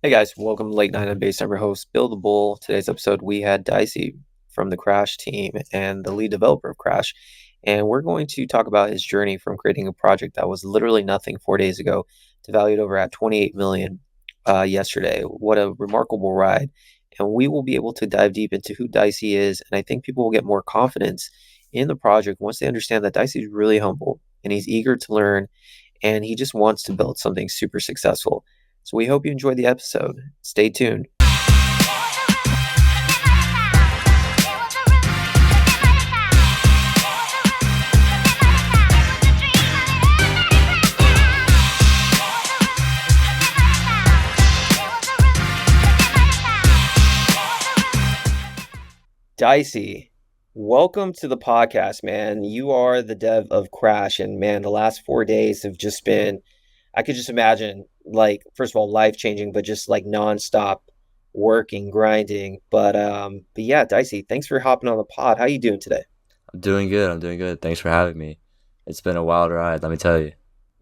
Hey guys, welcome to Late Night on Base. I'm your host, Bill the Bull. Today's episode, we had Dicey from the Crash team and the lead developer of Crash. And we're going to talk about his journey from creating a project that was literally nothing 4 days ago to valued over at 28 million yesterday. What a remarkable ride. And we will be able to dive deep into who Dicey is. And I think people will get more confidence in the project once they understand that Dicey is really humble and he's eager to learn and he just wants to build something super successful. So we hope you enjoyed the episode. Stay tuned. Dicey, welcome to the podcast, man. You are the dev of Crash, and man, the last 4 days have just been, I could just imagine, like, first of all, life changing, but just like nonstop working, grinding. But yeah, Dicey, thanks for hopping on the pod. How you doing today? I'm doing good. I'm doing good. Thanks for having me. It's been a wild ride, let me tell you.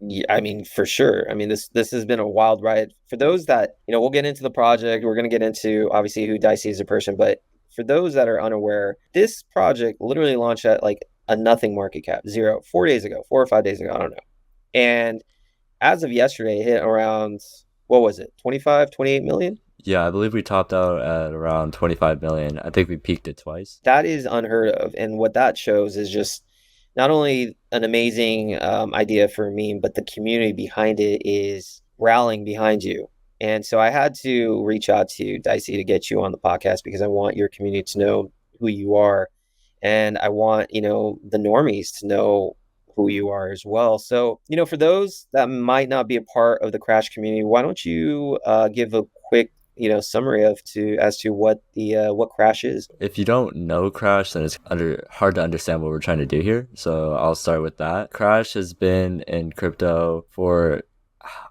Yeah, I mean, for sure. I mean, this has been a wild ride. For those that, we'll get into the project. We're going to get into obviously who Dicey is a person, but for those that are unaware, this project literally launched at like a nothing market cap, zero, 4 days ago, 4 or 5 days ago, I don't know. And as of yesterday, it hit around, what was it, 25, 28 million? Yeah, I believe we topped out at around 25 million. I think we peaked it twice. That is unheard of. And what that shows is just not only an amazing idea for a meme, but the community behind it is rallying behind you. And so I had to reach out to Dicey to get you on the podcast because I want your community to know who you are. And I want, the normies to know who you are as well. So, for those that might not be a part of the Crash community, why don't you give a quick summary as to what Crash is. If you don't know Crash, then it's hard to understand what we're trying to do here. So I'll start with that. Crash has been in crypto for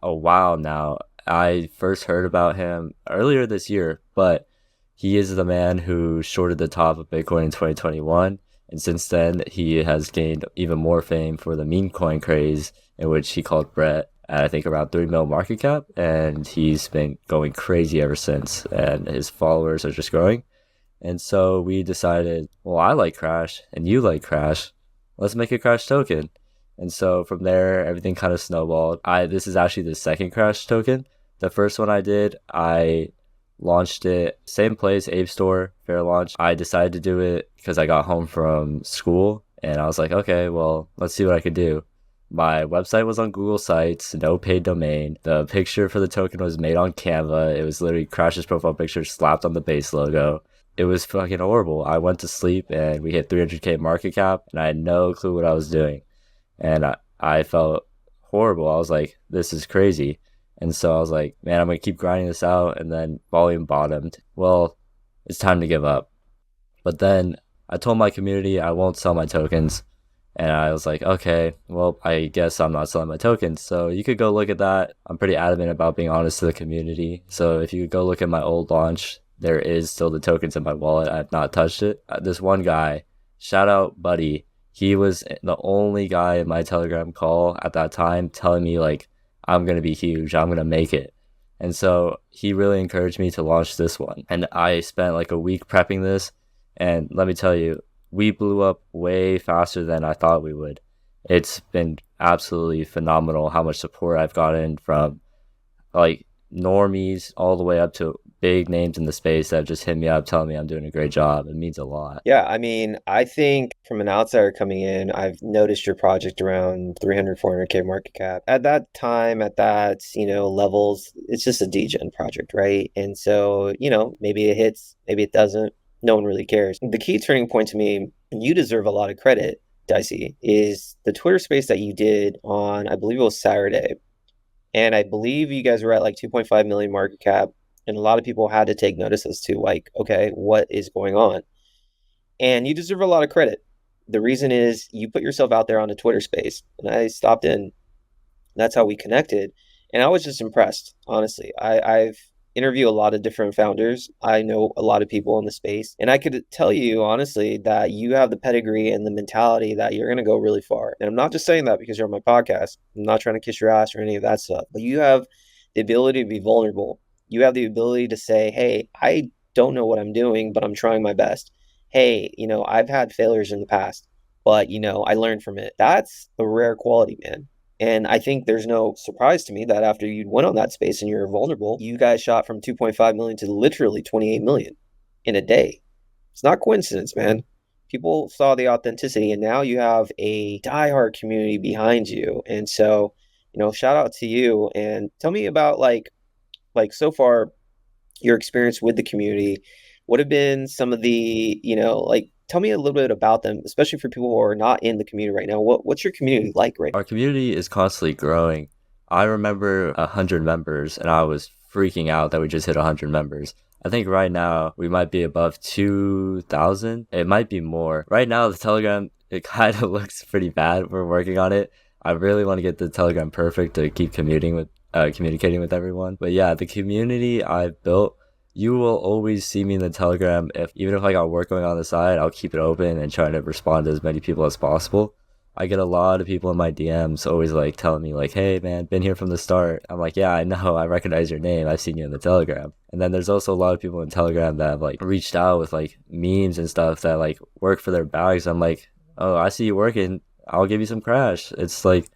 a while now. I first heard about him earlier this year, but he is the man who shorted the top of Bitcoin in 2021. And since then, he has gained even more fame for the meme coin craze, in which he called Brett at I think around 3 mil market cap. And he's been going crazy ever since. And his followers are just growing. And so we decided, well, I like Crash and you like Crash. Let's make a Crash token. And so from there, everything kind of snowballed. This is actually the second Crash token. The first one I did, I launched it same place, Ape Store, fair launch. I decided to do it because I got home from school and I was like, okay, well, let's see what I could do. My website was on Google Sites, no paid domain. The picture for the token was made on Canva. It was literally Crash's profile picture slapped on the base logo. It was fucking horrible. I went to sleep and we hit 300K market cap and I had no clue what I was doing. And I felt horrible. I was like, this is crazy. And so I was like, man, I'm going to keep grinding this out. And then volume bottomed. Well, it's time to give up. But then I told my community I won't sell my tokens. And I was like, okay, well, I guess I'm not selling my tokens. So you could go look at that. I'm pretty adamant about being honest to the community. So if you could go look at my old launch, there is still the tokens in my wallet. I've not touched it. This one guy, shout out Buddy, he was the only guy in my Telegram call at that time telling me like, I'm going to be huge. I'm going to make it. And so he really encouraged me to launch this one. And I spent like a week prepping this. And let me tell you, we blew up way faster than I thought we would. It's been absolutely phenomenal how much support I've gotten from like normies all the way up to big names in the space that just hit me up telling me I'm doing a great job. It means a lot. Yeah, I mean, I think from an outsider coming in, I've noticed your project around 300, 400K market cap. At that time, at that, levels, it's just a degen project, right? And so, maybe it hits, maybe it doesn't. No one really cares. The key turning point to me, and you deserve a lot of credit, Dicey, is the Twitter space that you did on, I believe it was Saturday. And I believe you guys were at like 2.5 million market cap. And a lot of people had to take notice as to like, okay, what is going on? And you deserve a lot of credit. The reason is you put yourself out there on a Twitter space, and I stopped in. That's how we connected. And I was just impressed, honestly. I've interviewed a lot of different founders. I know a lot of people in the space. And I could tell you, honestly, that you have the pedigree and the mentality that you're going to go really far. And I'm not just saying that because you're on my podcast. I'm not trying to kiss your ass or any of that stuff. But you have the ability to be vulnerable You have the ability to say, hey, I don't know what I'm doing, but I'm trying my best. Hey, I've had failures in the past, but I learned from it. That's a rare quality, man. And I think there's no surprise to me that after you went on that space and you're vulnerable, you guys shot from 2.5 million to literally 28 million in a day. It's not coincidence, man. People saw the authenticity, and now you have a diehard community behind you. And so, shout out to you. And tell me about like so far your experience with the community. What have been some of the, like tell me a little bit about them, especially for people who are not in the community right now. What's your community like right Our community is constantly growing. I remember 100 members, and I was freaking out that we just hit 100 members. I think right now we might be above 2,000. It might be more. Right now, the Telegram, it kind of looks pretty bad. We're working on it. I really want to get the Telegram perfect to keep communicating with everyone. But yeah, the community I've built, you will always see me in the Telegram. Even if I got work going on the side, I'll keep it open and try to respond to as many people as possible. I get a lot of people in my DMs always like telling me like, "Hey man, been here from the start." I'm like, "Yeah, I know. I recognize your name. I've seen you in the Telegram." And then there's also a lot of people in Telegram that have like reached out with like memes and stuff that like work for their bags. I'm like, "Oh, I see you working. I'll give you some Crash." It's like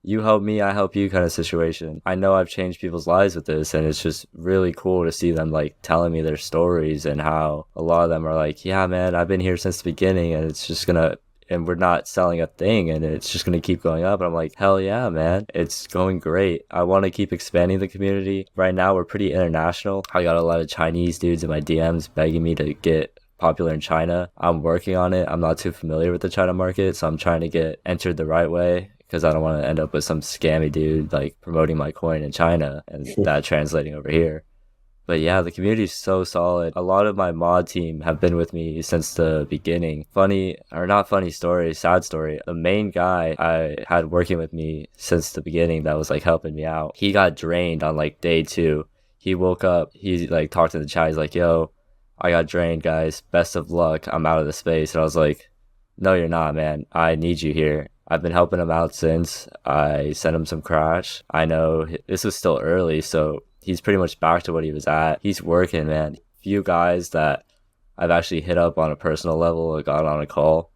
you help me, I help you kind of situation. I know I've changed people's lives with this, and it's just really cool to see them like telling me their stories and how a lot of them are like, "Yeah, man, I've been here since the beginning, and it's just gonna and we're not selling a thing and it's just going to keep going up." And I'm like, hell yeah, man, it's going great. I want to keep expanding the community. Right now we're pretty international. I got a lot of Chinese dudes in my DMs begging me to get popular in China. I'm working on it. I'm not too familiar with the China market, so I'm trying to get entered the right way, because I don't want to end up with some scammy dude like promoting my coin in China and that translating over here. But yeah, the community is so solid. A lot of my mod team have been with me since the beginning. Funny, or not funny story, sad story. The main guy I had working with me since the beginning that was like helping me out, he got drained on like day 2. He woke up, he like talked to the chat, he's like, "Yo, I got drained, guys. Best of luck. I'm out of the space." And I was like, "No, you're not, man. I need you here." I've been helping him out since. I sent him some Crash. I know this was still early, so he's pretty much back to what he was at. He's working, man. Few guys that I've actually hit up on a personal level or got on a call,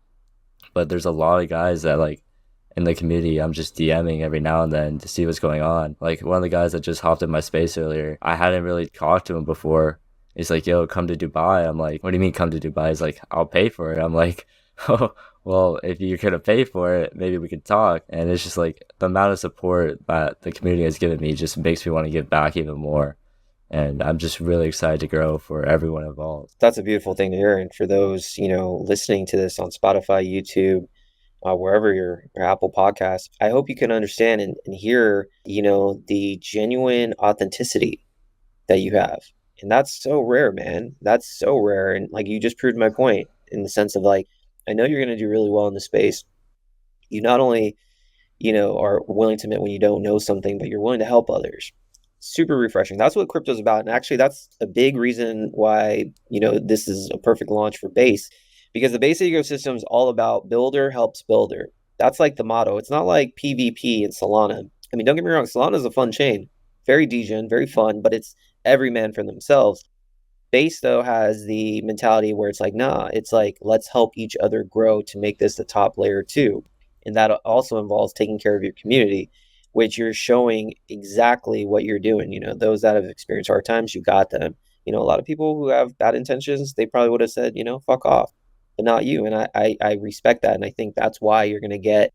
but there's a lot of guys that like in the community I'm just DMing every now and then to see what's going on. Like one of the guys that just hopped in my space earlier, I hadn't really talked to him before. He's like, "Yo, come to Dubai." I'm like, "What do you mean come to Dubai?" He's like, "I'll pay for it." I'm like, "Oh, well, if you're gonna pay for it, maybe we could talk." And it's just like the amount of support that the community has given me just makes me want to give back even more. And I'm just really excited to grow for everyone involved. That's a beautiful thing to hear. And for those, listening to this on Spotify, YouTube, wherever your Apple podcast, I hope you can understand and hear, the genuine authenticity that you have. And that's so rare, man. That's so rare. And like you just proved my point in the sense of like, I know you're going to do really well in the space. You not only, are willing to admit when you don't know something, but you're willing to help others. Super refreshing. That's what crypto's about. And actually, that's a big reason why, this is a perfect launch for Base, because the Base ecosystem is all about builder helps builder. That's like the motto. It's not like PvP and Solana. I mean, don't get me wrong, Solana is a fun chain, very degen, very fun, but it's every man for themselves. Base though has the mentality where it's like, nah, it's like let's help each other grow to make this the top layer too. And that also involves taking care of your community, which you're showing exactly what you're doing. Those that have experienced hard times, you got them. A lot of people who have bad intentions, they probably would have said, fuck off, but not you. And I respect that. And I think that's why you're going to get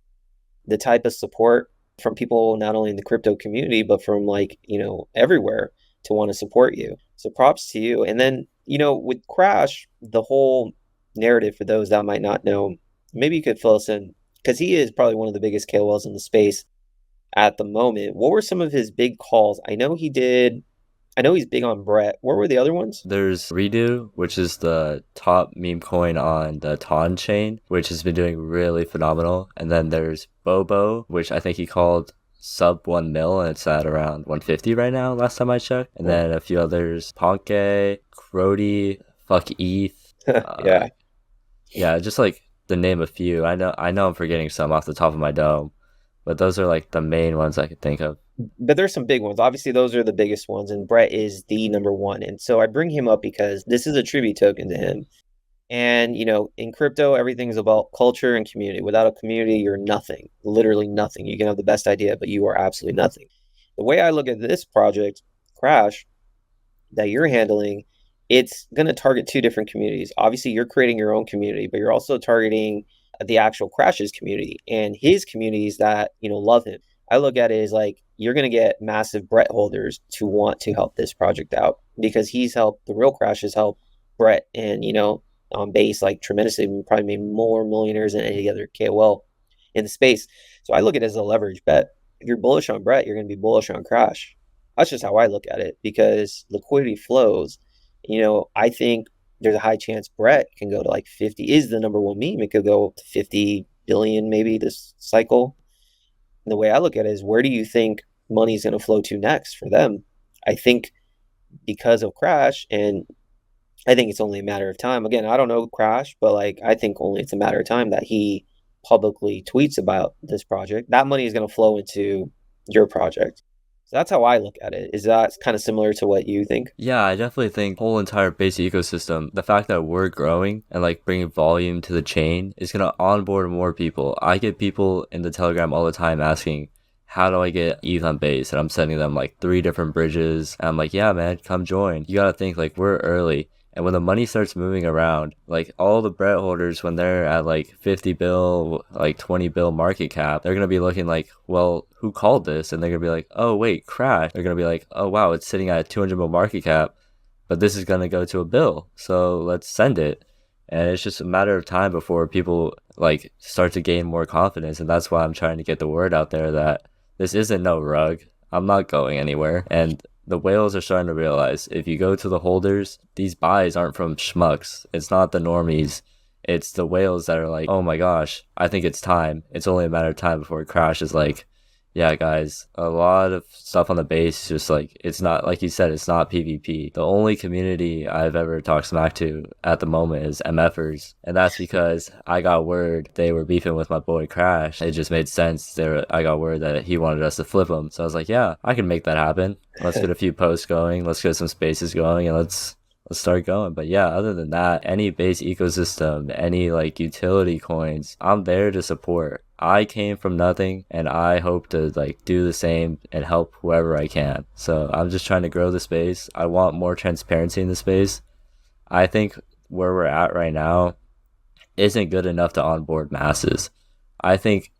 the type of support from people not only in the crypto community, but from like, everywhere to want to support you. So props to you. And then, with Crash, the whole narrative for those that might not know, maybe you could fill us in because he is probably one of the biggest KOLs in the space at the moment. What were some of his big calls? I know he's big on Brett. What were the other ones? There's Redo, which is the top meme coin on the Ton chain, which has been doing really phenomenal. And then there's Bobo, which I think he called sub 1 mil, and it's at around 150 right now, last time I checked. And then a few others, Ponke, Crody, Fuck ETH. Yeah. Yeah, just like to name a few. I know I'm forgetting some off the top of my dome, but those are like the main ones I could think of. but there's some big ones. Obviously, those are the biggest ones, and Brett is the number one. And so I bring him up because this is a tribute token to him. And, in crypto, everything's about culture and community. Without a community, you're nothing, literally nothing. You can have the best idea, but you are absolutely nothing. The way I look at this project, Crash, that you're handling, it's going to target two different communities. Obviously, you're creating your own community, but you're also targeting the actual Crash's community and his communities that, love him. I look at it as like you're going to get massive Brett holders to want to help this project out because he's helped the real Crashes help Brett and, on base like tremendously. We probably made more millionaires than any other KOL in the space. So I look at it as a leverage bet. If you're bullish on Brett, you're going to be bullish on Crash. That's just how I look at it because liquidity flows. I think there's a high chance Brett can go to like 50 is the number one meme. It could go to 50 billion maybe this cycle. And the way I look at it is where do you think money's going to flow to next for them? I think because of Crash, and I think it's only a matter of time. Again, I don't know Crash, but like I think only it's a matter of time that he publicly tweets about this project. That money is going to flow into your project. So that's how I look at it. Is that kind of similar to what you think? Yeah, I definitely think whole entire base ecosystem, the fact that we're growing and like bringing volume to the chain is gonna onboard more people. I get people in the Telegram all the time asking, how do I get ETH on base? And I'm sending them like 3 different bridges. And I'm like, yeah, man, come join. You gotta think like we're early. And when the money starts moving around, like all the Brett holders, when they're at like 50 bill, like 20 bill market cap, they're going to be looking like, well, who called this? And they're going to be like, oh, wait, Crash. They're going to be like, oh, wow, it's sitting at a 200 bill market cap, but this is going to go to a bill. So let's send it. And it's just a matter of time before people like start to gain more confidence. And that's why I'm trying to get the word out there that this isn't no rug. I'm not going anywhere. And the whales are starting to realize if you go to the holders, these buys aren't from schmucks. It's not the normies. It's the whales that are like, oh my gosh, I think it's time. It's only a matter of time before it crashes. Like, yeah, guys, a lot of stuff on the base, just like, it's not, like you said, it's not PvP. The only community I've ever talked smack to at the moment is MFers. And that's because I got word they were beefing with my boy Crash. It just made sense. I got word that he wanted us to flip him. So I was like, yeah, I can make that happen. Let's get a few posts going. Let's get some spaces going and let's start going. But yeah, other than that, any base ecosystem, any like utility coins, I'm there to support. I came from nothing and I hope to like do the same and help whoever I can. So I'm just trying to grow the space. I want more transparency in the space. I think where we're at right now isn't good enough to onboard masses. I think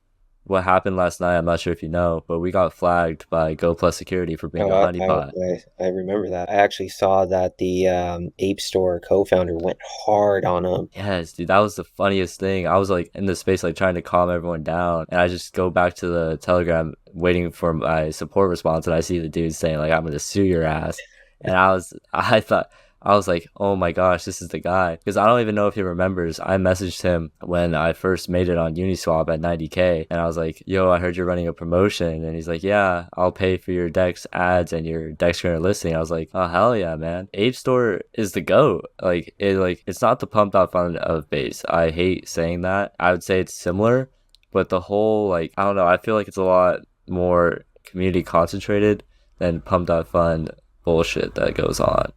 what happened last night, I'm not sure if you know, but we got flagged by Go Plus Security for being Oh, a honeypot. I remember that. I actually saw that the Ape Store co-founder went hard on him. Yes, dude, that was the funniest thing. I was like in the space, like trying to calm everyone down, and I just go back to the Telegram waiting for my support response, and I see the dude saying like, "I'm gonna sue your ass," and I thought, I was like, "Oh my gosh, this is the guy," because I don't even know if he remembers. I messaged him when I first made it on Uniswap at 90K, and I was like, "Yo, I heard you're running a promotion," and he's like, "Yeah, I'll pay for your Dex ads and your Dex current listing." I was like, "Oh hell yeah, man! Ape Store is the goat." It's not the pumped out fund of base. I hate saying that. I would say it's similar, but the whole like I don't know. I feel like it's a lot more community concentrated than pumped out fund bullshit that goes on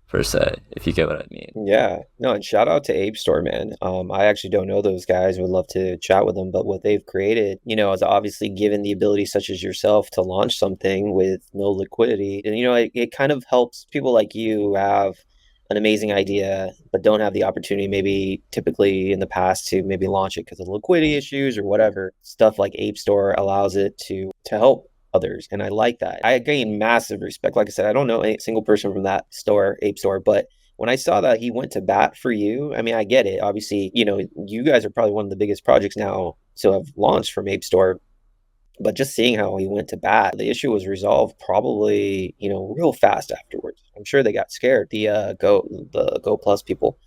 per se, if you get what I mean. Yeah, no, and shout out to Ape Store, man. I actually don't know those guys. Would love to chat with them, but what they've created, is obviously given the ability, such as yourself, to launch something with no liquidity. And it kind of helps people like you who have an amazing idea, but don't have the opportunity, maybe typically in the past, to maybe launch it because of liquidity issues or whatever. Stuff like Ape Store allows it to help others. And I like that. I gain massive respect. Like I said, I don't know any single person from that store, Ape Store, but when I saw that he went to bat for you, I mean, I get it. Obviously, you guys are probably one of the biggest projects now to have launched from Ape Store. But just seeing how he went to bat, the issue was resolved probably, real fast afterwards. I'm sure they got scared. The Go Plus people.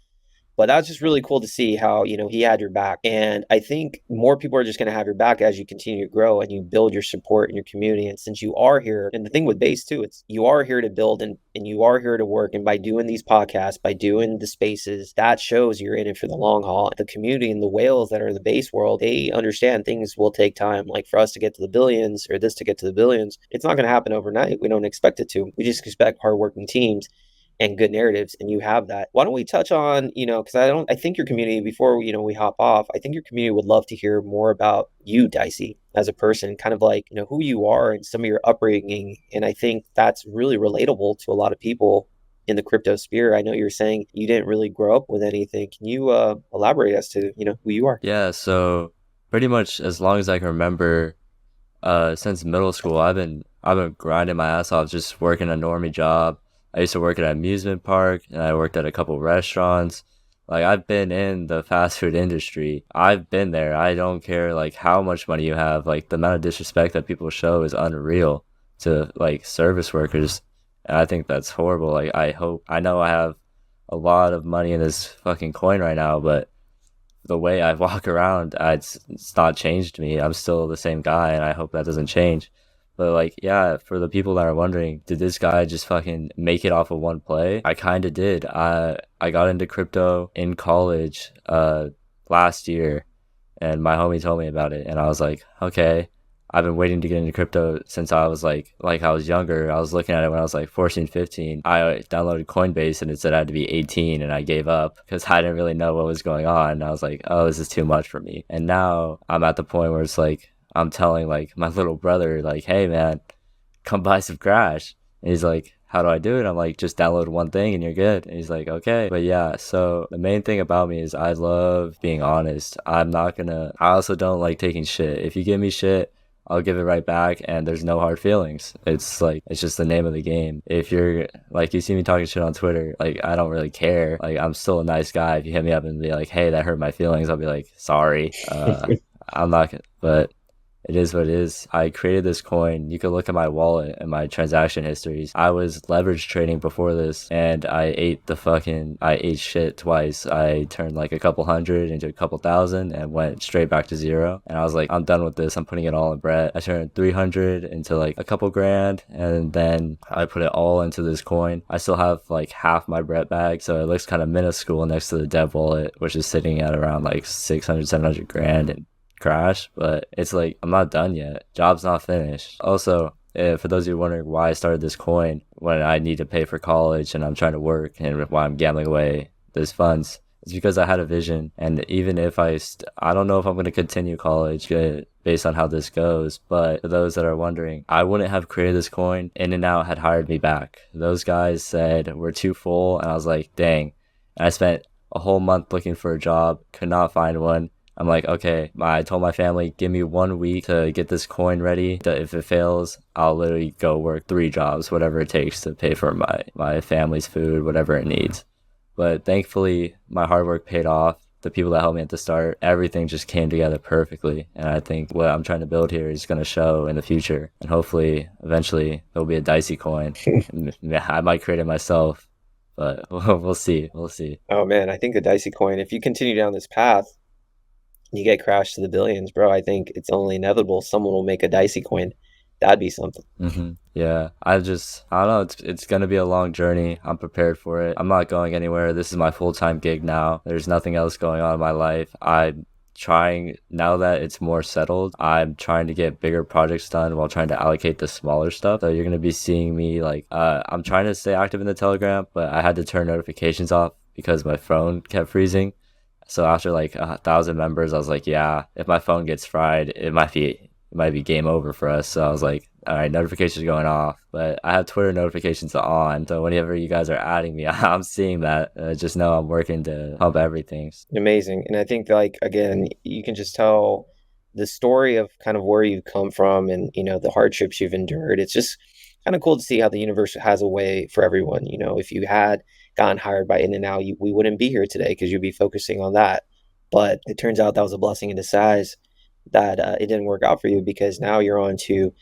But that's just really cool to see how, he had your back. And I think more people are just going to have your back as you continue to grow and you build your support in your community. And since you are here, and the thing with base too, it's you are here to build and you are here to work. And by doing these podcasts, by doing the spaces, that shows you're in it for the long haul. The community and the whales that are in the base world, they understand things will take time. Like for us to get to the billions or this to get to the billions, it's not going to happen overnight. We don't expect it to. We just expect hardworking teams and good narratives, and you have that. Why don't we touch on, because I think your community, before we hop off, I think your community would love to hear more about you, Dicey, as a person, kind of like, who you are and some of your upbringing. And I think that's really relatable to a lot of people in the crypto sphere. I know you're saying you didn't really grow up with anything. Can you elaborate as to, who you are? Yeah, so pretty much as long as I can remember, since middle school, I've been grinding my ass off, just working a normie job. I used to work at an amusement park, and I worked at a couple restaurants. Like I've been in the fast food industry. I've been there. I don't care like how much money you have. Like the amount of disrespect that people show is unreal to like service workers. And I think that's horrible. Like I know I have a lot of money in this fucking coin right now, but the way I walk around, it's not changed me. I'm still the same guy, and I hope that doesn't change. But like, yeah, for the people that are wondering, did this guy just fucking make it off of one play? I kind of did. I got into crypto in college last year, and my homie told me about it, and I was like, okay. I've been waiting to get into crypto since I was like I was younger. I was looking at it when I was like 14, 15. I downloaded Coinbase and it said I had to be 18, and I gave up because I didn't really know what was going on. I was like, oh, this is too much for me. And now I'm at the point where it's like I'm telling like my little brother like, hey man, come buy some Crash. And he's like, how do I do it? I'm like, just download one thing and you're good. And he's like, okay. But yeah, so the main thing about me is I love being honest. I also don't like taking shit. If you give me shit, I'll give it right back, and there's no hard feelings. It's like, it's just the name of the game. If you're like, you see me talking shit on Twitter, like, I don't really care. Like, I'm still a nice guy. If you hit me up and be like, hey, that hurt my feelings, I'll be like, sorry. I'm not gonna, but it is what it is. I created this coin. You can look at my wallet and my transaction histories. I was leverage trading before this, and I ate shit twice. I turned like a couple hundred into a couple thousand and went straight back to zero. And I was like, I'm done with this. I'm putting it all in Brett. I turned 300 into like a couple grand, and then I put it all into this coin. I still have like half my Brett bag, so it looks kind of minuscule next to the dev wallet, which is sitting at around like 600, 700 grand. And Crash, but it's like I'm not done yet. Job's not finished. Also, for those of you wondering why I started this coin when I need to pay for college and I'm trying to work and why I'm gambling away those funds, it's because I had a vision. And even if I don't know if I'm going to continue college based on how this goes, but for those that are wondering, I wouldn't have created this coin. In and Out had hired me back. Those guys said we're too full, and I was like, dang. And I spent a whole month looking for a job, could not find one. I'm like, okay, I told my family, give me 1 week to get this coin ready. If it fails, I'll literally go work 3 jobs, whatever it takes to pay for my family's food, whatever it needs. But thankfully, my hard work paid off. The people that helped me at the start, everything just came together perfectly. And I think what I'm trying to build here is going to show in the future. And hopefully, eventually, there'll be a Dicey coin. I might create it myself, but we'll see. We'll see. Oh man, I think the Dicey coin, if you continue down this path, you get crashed to the billions, bro. I think it's only inevitable someone will make a Dicey coin. That'd be something. Yeah, I don't know. It's gonna be a long journey. I'm prepared for it. I'm not going anywhere. This is my full-time gig now. There's nothing else going on in my life. I'm trying, now that it's more settled, I'm trying to get bigger projects done while trying to allocate the smaller stuff. So you're gonna be seeing me like, I'm trying to stay active in the Telegram, but I had to turn notifications off because my phone kept freezing. So after like 1,000 members, I was like, yeah, if my phone gets fried, it might be game over for us. So I was like, all right, notifications are going off. But I have Twitter notifications on, so whenever you guys are adding me, I'm seeing that. Just know I'm working to pump everything. Amazing. And I think, like, again, you can just tell the story of kind of where you've come from and, the hardships you've endured. It's just kind of cool to see how the universe has a way for everyone. If you had gotten hired by In and Out, we wouldn't be here today because you'd be focusing on that. But it turns out that was a blessing in disguise that it didn't work out for you, because now you're on to,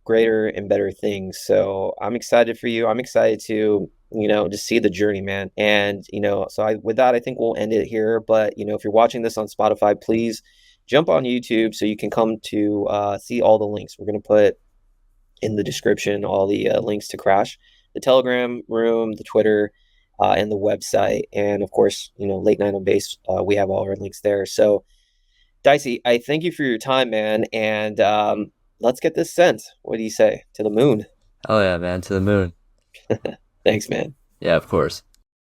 greater and better things. So I'm excited for you. I'm excited to just see the journey, man. And, so with that, I think we'll end it here. But, if you're watching this on Spotify, please jump on YouTube so you can come to see all the links. We're going to put in the description all the links to Crash, the Telegram room, the Twitter, and the website. And of course, Late Night on Base, we have all our links there. So, Dicey, I thank you for your time, man. And let's get this sent. What do you say? To the moon. Oh yeah, man, to the moon. Thanks, man. Yeah, of course.